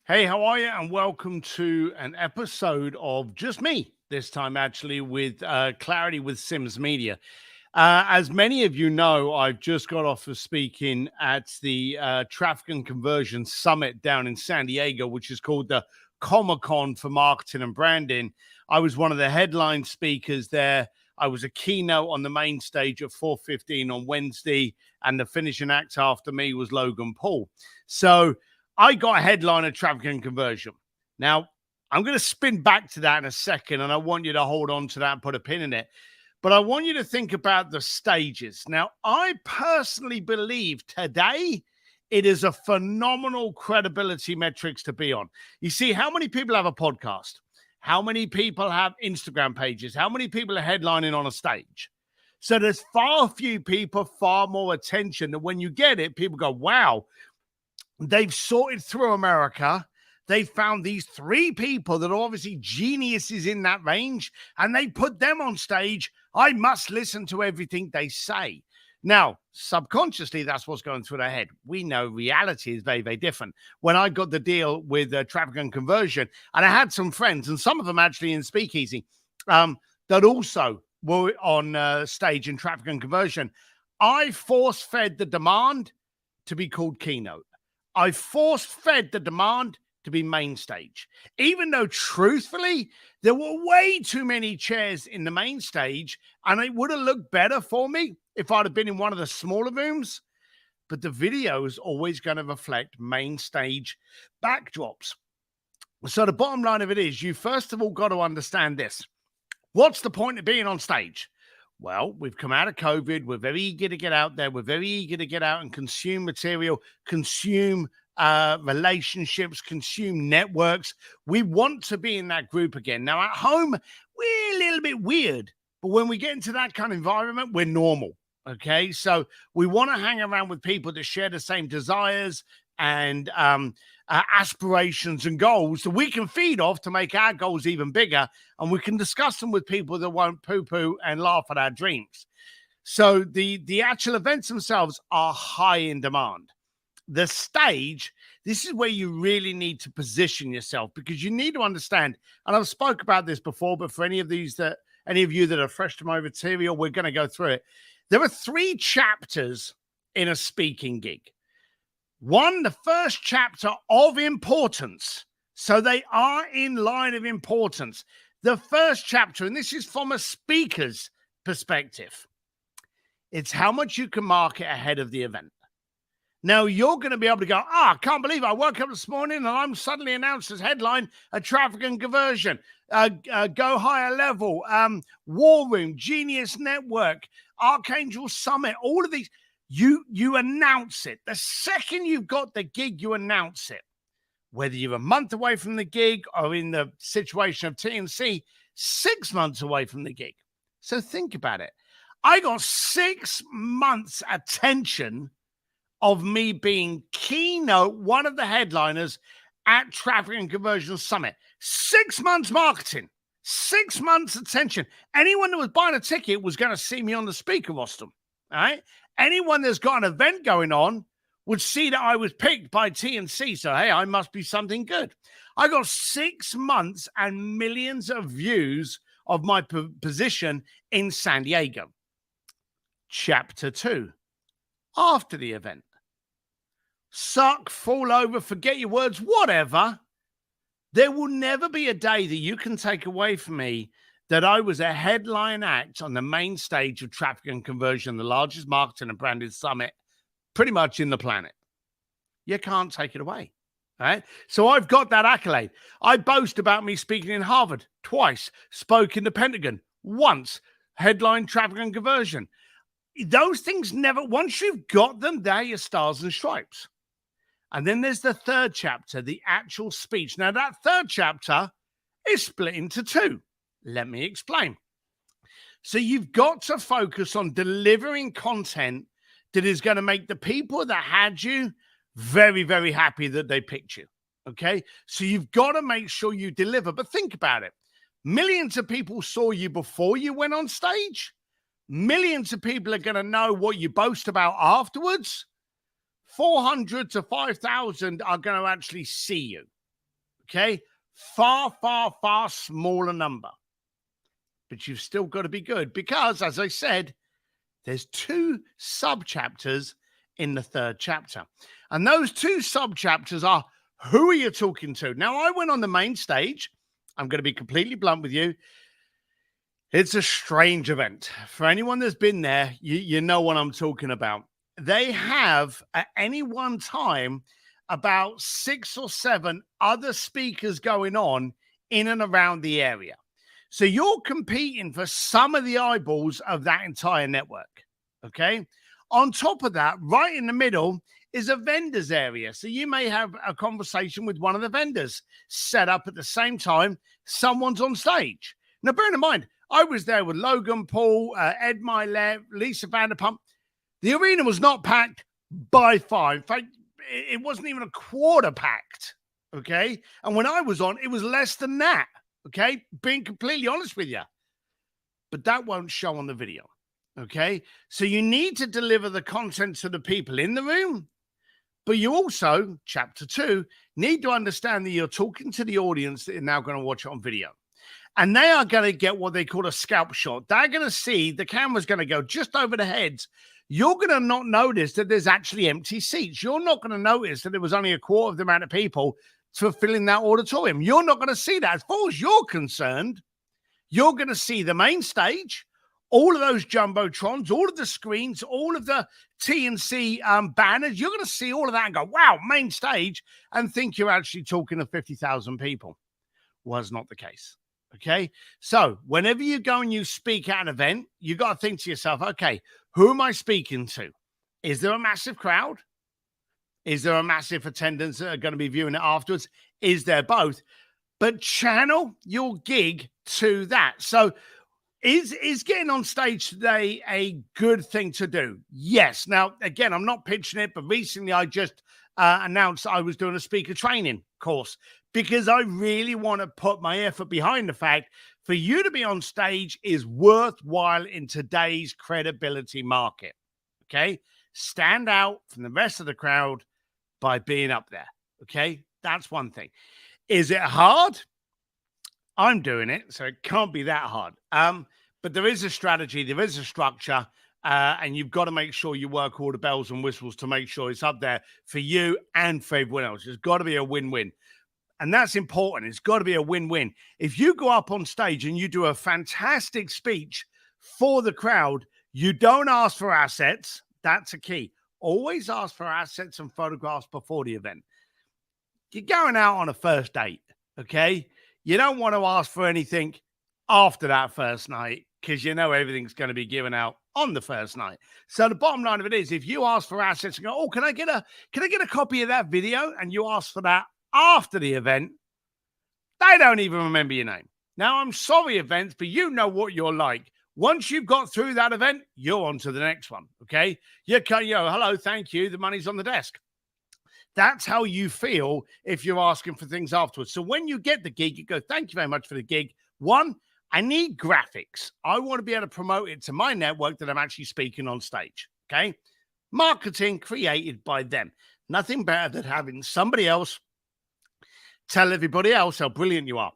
Hey, how are you? And welcome to an episode of just me, this time actually with Clarity with Sims Media. As many of you know, I've just got off of speaking at the Traffic and Conversion Summit down in San Diego, which is called the Comic-Con for Marketing and Branding. I was one of the headline speakers there. I was a keynote on the main stage at 4:15 on Wednesday, and the finishing act after me was Logan Paul. So I got a headline of Traffic and Conversion. Now, I'm going to spin back to that in a second, and I want you to hold on to that and put a pin in it. But I want you to think about the stages. Now, I personally believe today it is a phenomenal credibility metrics to be on. You see, how many people have a podcast? How many people have Instagram pages? How many people are headlining on a stage? So there's far few people, far more attention that when you get it, people go, wow, they've sorted through America. They found these three people that are obviously geniuses in that range, and they put them on stage. I must listen to everything they say. Now, subconsciously, that's what's going through their head. We know reality is very, very different. When I got the deal with Traffic and Conversion, and I had some friends, and some of them actually in Speakeasy, that also were on stage in Traffic and Conversion, I force-fed the demand to be called Keynote. I force-fed the demand to be main stage, even though truthfully, there were way too many chairs in the main stage, and it would have looked better for me if I'd have been in one of the smaller rooms. But the video is always going to reflect main stage backdrops. So the bottom line of it is, you first of all got to understand this. What's the point of being on stage? Well, we've come out of COVID. We're very eager to get out there. We're very eager to get out and consume material, consume relationships, consume networks. We want to be in that group again. Now, at home, we're a little bit weird, but when we get into that kind of environment, we're normal. Okay, so we want to hang around with people that share the same desires and aspirations and goals that we can feed off to make our goals even bigger, and we can discuss them with people that won't poo-poo and laugh at our dreams. So the actual events themselves are high in demand. The stage, this is where you really need to position yourself, because you need to understand, and I've spoke about this before, but for any of you that are fresh to my material, we're going to go through it. There are 3 chapters in a speaking gig. One, the first chapter of importance. So they are in line of importance. The first chapter, and this is from a speaker's perspective, it's how much you can market ahead of the event. Now, you're going to be able to go, I can't believe I woke up this morning and I'm suddenly announced as headline a Traffic and Conversion, Go Higher Level, War Room, Genius Network, Archangel Summit, all of these. You announce it. The second you've got the gig, you announce it. Whether you're a month away from the gig or in the situation of TNC, 6 months away from the gig. So think about it. I got 6 months attention of me being keynote, one of the headliners at Traffic and Conversion Summit. 6 months marketing, 6 months attention. Anyone that was buying a ticket was going to see me on the speaker roster. All right. Anyone that's got an event going on would see that I was picked by TNC. So, hey, I must be something good. I got 6 months and millions of views of my position in San Diego. Chapter 2, after the event. Suck, fall over, forget your words, whatever. There will never be a day that you can take away from me that I was a headline act on the main stage of Traffic and Conversion, the largest marketing and branding summit pretty much in the planet. You can't take it away. All right. So I've got that accolade. I boast about me speaking in Harvard twice, spoke in the Pentagon once, headline Traffic and Conversion. Those things never, once you've got them, they're your stars and stripes. And then there's the third chapter, the actual speech. Now, that third chapter is split into 2. Let me explain. So you've got to focus on delivering content that is going to make the people that had you very, very happy that they picked you. Okay. So you've got to make sure you deliver. But think about it. Millions of people saw you before you went on stage. Millions of people are going to know what you boast about afterwards. 400 to 5,000 are going to actually see you. Okay. Far, far, far smaller number. But you've still got to be good because, as I said, there's 2 sub-chapters in the 3rd chapter. And those 2 sub-chapters are, who are you talking to? Now, I went on the main stage. I'm going to be completely blunt with you. It's a strange event. For anyone that's been there, you know what I'm talking about. They have, at any one time, about 6 or 7 other speakers going on in and around the area. So you're competing for some of the eyeballs of that entire network, okay? On top of that, right in the middle is a vendors area. So you may have a conversation with one of the vendors set up at the same time someone's on stage. Now, bear in mind, I was there with Logan Paul, Ed Milet, Lisa Vanderpump. The arena was not packed by far. In fact, it wasn't even a quarter packed, okay? And when I was on, it was less than that. Okay, being completely honest with you, but that won't show on the video. Okay, so you need to deliver the content to the people in the room, but you also, chapter 2, need to understand that you're talking to the audience that are now going to watch it on video. And they are going to get what they call a scalp shot. They're going to see the camera's going to go just over the heads. You're going to not notice that there's actually empty seats. You're not going to notice that there was only a quarter of the amount of people to fill in that auditorium. You're not going to see that. As far as you're concerned, you're going to see the main stage, all of those jumbotrons, all of the screens, all of the TNC banners. You're going to see all of that and go, wow, main stage, and think you're actually talking to 50,000 people. Was not the case. Okay. So whenever you go and you speak at an event, you got to think to yourself, okay, who am I speaking to? Is there a massive crowd? Is there a massive attendance that are going to be viewing it afterwards? Is there both? But channel your gig to that. So is getting on stage today a good thing to do? Yes. Now, again, I'm not pitching it, but recently I just announced I was doing a speaker training course because I really want to put my effort behind the fact for you to be on stage is worthwhile in today's credibility market. Okay. Stand out from the rest of the crowd by being up there. Okay. That's one thing. Is it hard? I'm doing it, so it can't be that hard. But there is a strategy, there is a structure, and you've got to make sure you work all the bells and whistles to make sure it's up there for you and for everyone else. It's got to be a win-win. And that's important. It's got to be a win-win. If you go up on stage and you do a fantastic speech for the crowd, you don't ask for assets. That's a key. Always ask for assets and photographs before the event. You're going out on a first date, okay? You don't want to ask for anything after that first night because you know everything's going to be given out on the first night. So the bottom line of it is, if you ask for assets and go, oh, can I get a copy of that video? And you ask for that after the event, they don't even remember your name. Now, I'm sorry, events, but you know what you're like. Once you've got through that event, you're on to the next one, okay? You know, hello, thank you, the money's on the desk. That's how you feel if you're asking for things afterwards. So when you get the gig, you go, thank you very much for the gig. One, I need graphics. I want to be able to promote it to my network that I'm actually speaking on stage, okay? Marketing created by them. Nothing better than having somebody else tell everybody else how brilliant you are.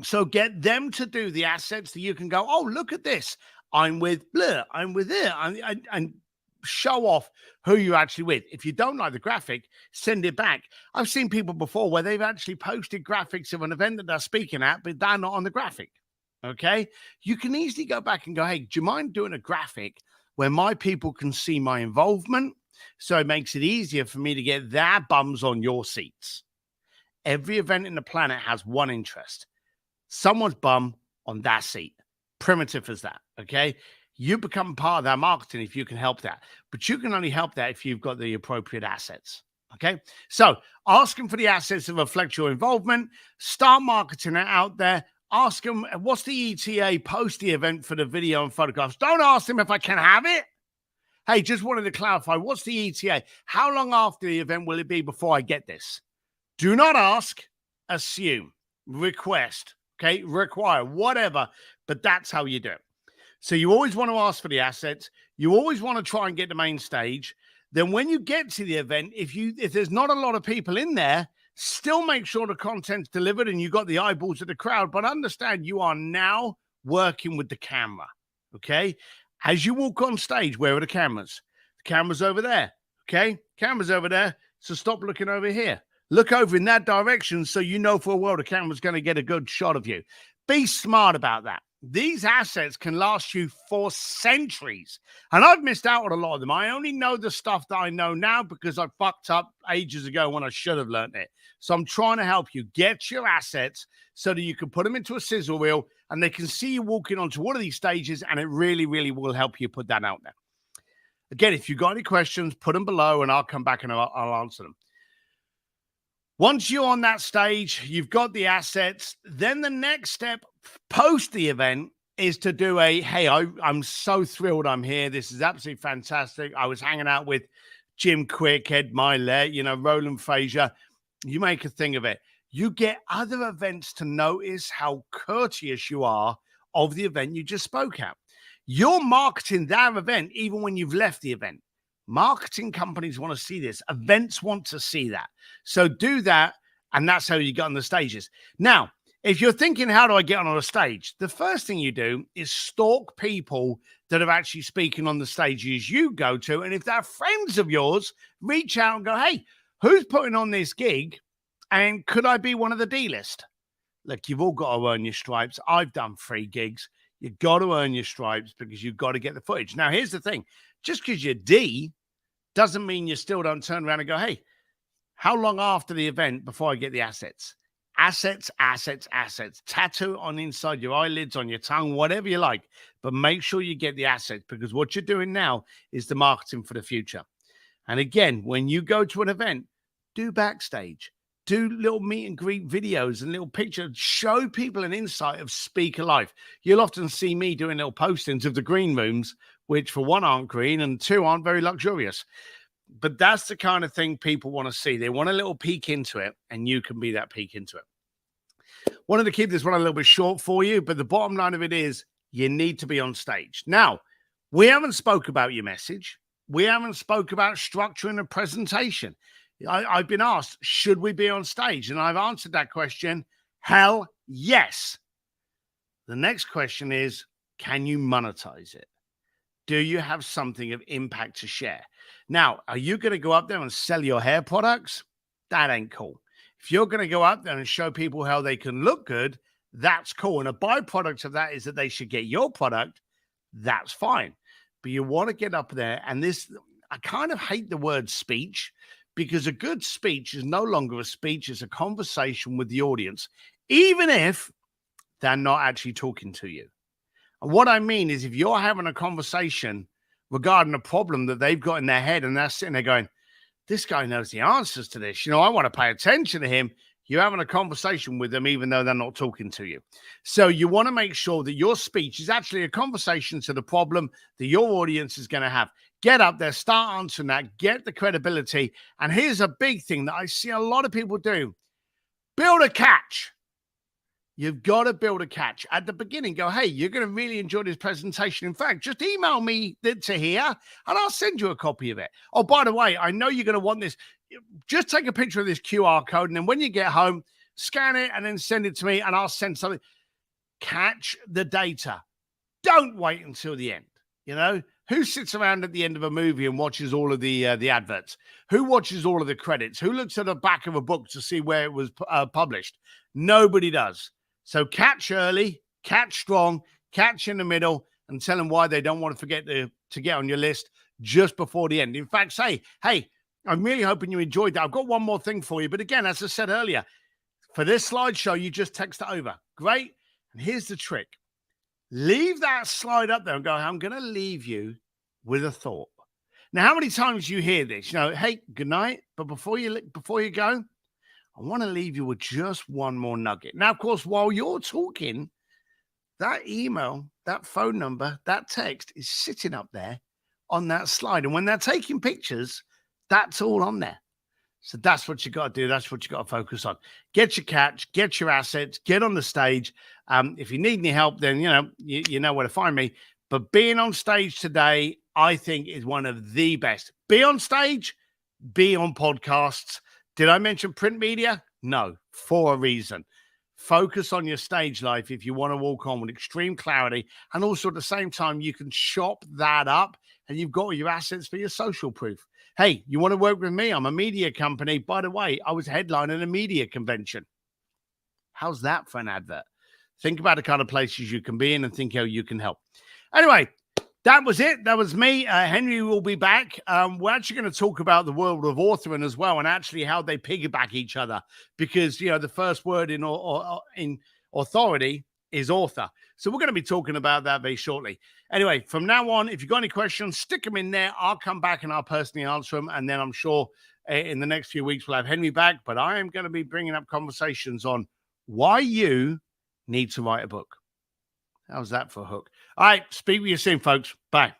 So get them to do the assets that you can go, oh, look at this. I'm with Blur. I'm with it. And show off who you're actually with. If you don't like the graphic, send it back. I've seen people before where they've actually posted graphics of an event that they're speaking at, but they're not on the graphic. Okay. You can easily go back and go, hey, do you mind doing a graphic where my people can see my involvement? So it makes it easier for me to get their bums on your seats. Every event in the planet has one interest. Someone's bum on that seat. Primitive as that. Okay. You become part of that marketing if you can help that. But you can only help that if you've got the appropriate assets. Okay. So ask them for the assets that reflect your involvement. Start marketing it out there. Ask them, what's the ETA post the event for the video and photographs? Don't ask them if I can have it. Hey, just wanted to clarify, what's the ETA? How long after the event will it be before I get this? Do not ask, assume, request, okay, require, whatever, but that's how you do it. So you always want to ask for the assets. You always want to try and get the main stage. Then when you get to the event, if there's not a lot of people in there, Still make sure the content's delivered and you got the eyeballs of the crowd, but understand you are now working with the camera, okay? As you walk on stage, where are the cameras? The camera's over there, okay? Camera's over there, so stop looking over here. Look over in that direction so you know for a while the camera's going to get a good shot of you. Be smart about that. These assets can last you for centuries. And I've missed out on a lot of them. I only know the stuff that I know now because I fucked up ages ago when I should have learned it. So I'm trying to help you get your assets so that you can put them into a sizzle reel and they can see you walking onto one of these stages, and it really, really will help you put that out there. Again, if you've got any questions, put them below and I'll come back and I'll answer them. Once you're on that stage, you've got the assets, then the next step post the event is to do a, hey, I'm so thrilled I'm here. This is absolutely fantastic. I was hanging out with Jim Quick, Ed Milet, Roland Frazier. You make a thing of it. You get other events to notice how courteous you are of the event you just spoke at. You're marketing that event even when you've left the event. Marketing companies want to see this. Events want to see that. So do that, and that's how you get on the stages. Now, if you're thinking, how do I get on a stage? The first thing you do is stalk people that are actually speaking on the stages you go to. And if they're friends of yours, reach out and go, hey, who's putting on this gig? And could I be one of the D list? Look, you've all got to earn your stripes. I've done 3 gigs. You've got to earn your stripes because you've got to get the footage. Now, here's the thing. Just because you're D doesn't mean you still don't turn around and go, hey, how long after the event before I get the assets? Assets, assets, assets. Tattoo on inside your eyelids, on your tongue, whatever you like. But make sure you get the assets, because what you're doing now is the marketing for the future. And again, when you go to an event, do backstage. Do little meet and greet videos and little pictures. Show people an insight of Speaker Life. You'll often see me doing little postings of the green rooms, which for one aren't green and 2 aren't very luxurious. But that's the kind of thing people want to see. They want a little peek into it, and you can be that peek into it. Wanted to keep this one a little bit short for you, but the bottom line of it is you need to be on stage. Now, we haven't spoke about your message. We haven't spoke about structuring a presentation. I've been asked, should we be on stage? And I've answered that question, hell yes. The next question is, can you monetize it? Do you have something of impact to share? Now, are you going to go up there and sell your hair products? That ain't cool. If you're going to go up there and show people how they can look good, that's cool. And a byproduct of that is that they should get your product. That's fine. But you want to get up there, and this, I kind of hate the word speech, because a good speech is no longer a speech, it's a conversation with the audience, even if they're not actually talking to you. And what I mean is, if you're having a conversation regarding a problem that they've got in their head and they're sitting there going, this guy knows the answers to this, I want to pay attention to him. You're having a conversation with them, even though they're not talking to you. So you want to make sure that your speech is actually a conversation to the problem that your audience is going to have. Get up there, start answering that, get the credibility. And here's a big thing that I see a lot of people do. Build a catch. You've got to build a catch. At the beginning, go, hey, you're going to really enjoy this presentation. In fact, just email me to here, and I'll send you a copy of it. Oh, by the way, I know you're going to want this. Just take a picture of this QR code, and then when you get home, scan it and then send it to me, and I'll send something. Catch the data. Don't wait until the end. Who sits around at the end of a movie and watches all of the adverts? Who watches all of the credits? Who looks at the back of a book to see where it was published? Nobody does. So catch early, catch strong, catch in the middle, and tell them why they don't want to forget to get on your list just before the end. In fact, say, hey, I'm really hoping you enjoyed that. I've got one more thing for you. But again, as I said earlier, for this slideshow, you just text it over. Great. And here's the trick. Leave that slide up there and go, I'm going to leave you with a thought. Now, how many times you hear this? Hey, good night. But before you go, I want to leave you with just one more nugget. Now, of course, while you're talking, that email, that phone number, that text is sitting up there on that slide. And when they're taking pictures, that's all on there. So that's what you got to do. That's what you got to focus on. Get your catch, get your assets, get on the stage. If you need any help, then, you know where to find me. But being on stage today, I think, is one of the best. Be on stage, be on podcasts. Did I mention print media? No, for a reason. Focus on your stage life if you want to walk on with extreme clarity. And also at the same time, you can chop that up and you've got all your assets for your social proof. Hey, you want to work with me? I'm a media company. By the way, I was headlining a media convention. How's that for an advert? Think about the kind of places you can be in and think how you can help. Anyway, that was it. That was me. Henry will be back. We're actually going to talk about the world of authoring as well, and actually how they piggyback each other, because the first word in authority is author. So we're going to be talking about that very shortly. Anyway, from now on, if you've got any questions, stick them in there. I'll come back and I'll personally answer them, and then I'm sure in the next few weeks we'll have Henry back. But I am going to be bringing up conversations on why you need to write a book. How's that for a hook? All right. Speak with you soon, folks. Bye.